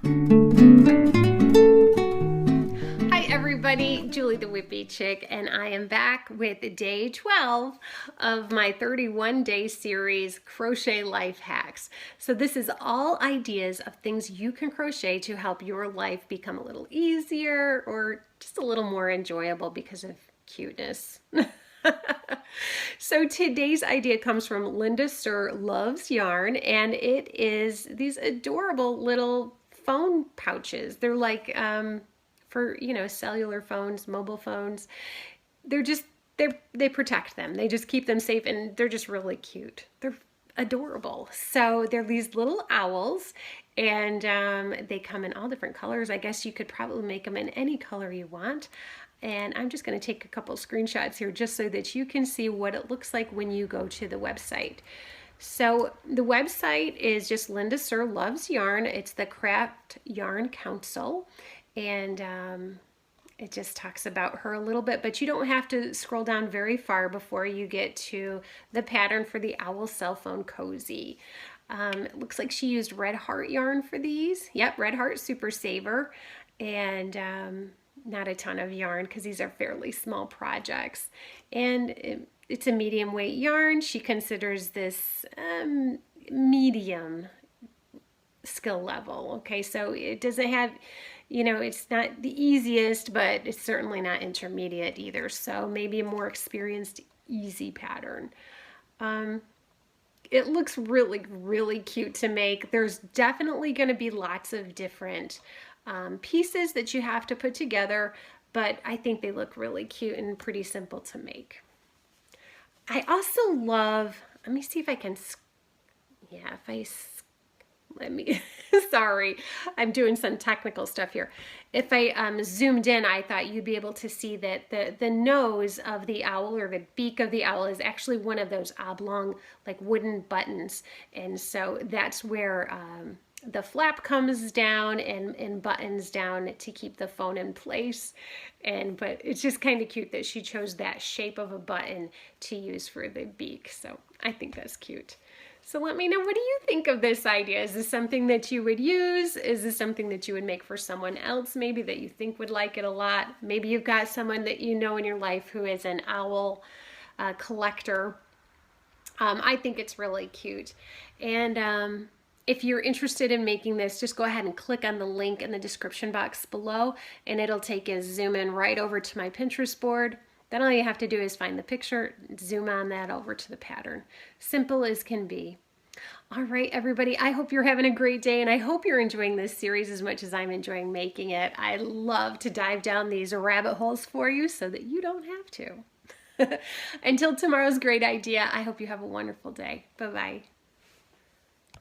Hi everybody, Julie the Whippy Chick, and I am back with day 12 of my 31-day series, Crochet Life Hacks. So this is all ideas of things you can crochet to help your life become a little easier or just a little more enjoyable because of cuteness. So today's idea comes from Linda Sir Loves Yarn, and it is these adorable little phone pouches. They're like for, you know, cellular phones, mobile phones. They're just, they protect them. They just keep them safe, and they're just really cute. They're adorable. So they're these little owls, and they come in all different colors. I guess you could probably make them in any color you want. And I'm just going to take a couple screenshots here just so that you can see what it looks like when you go to the website. So the website is just Linda Sir Loves Yarn. It's the Craft Yarn Council, and it just talks about her a little bit, but you don't have to scroll down very far before you get to the pattern for the owl cell phone cozy. It looks like she used Red Heart yarn for these. Yep, Red Heart Super Saver, and not a ton of yarn because these are fairly small projects. And it's a medium weight yarn. She considers this medium skill level. Okay, so it doesn't have, you know, it's not the easiest, but it's certainly not intermediate either. So maybe a more experienced, easy pattern. It looks really, really cute to make. There's definitely going to be lots of different pieces that you have to put together, but I think they look really cute and pretty simple to make. I also love, let me see if I can, yeah, if I, let me, sorry, I'm doing some technical stuff here. If I zoomed in, I thought you'd be able to see that the nose of the owl, or the beak of the owl, is actually one of those oblong, like wooden buttons. And so that's where the flap comes down and buttons down to keep the phone in place. But it's just kind of cute that she chose that shape of a button to use for the beak. So I think that's cute. So let me know, what do you think of this idea? Is this something that you would use? Is this something that you would make for someone else maybe that you think would like it a lot? Maybe you've got someone that you know in your life who is an owl collector. I think it's really cute. And if you're interested in making this, just go ahead and click on the link in the description box below, and it'll take you, zoom in right over to my Pinterest board. Then all you have to do is find the picture, zoom on that over to the pattern. Simple as can be. All right, everybody, I hope you're having a great day, and I hope you're enjoying this series as much as I'm enjoying making it. I love to dive down these rabbit holes for you so that you don't have to. Until tomorrow's great idea, I hope you have a wonderful day. Bye-bye.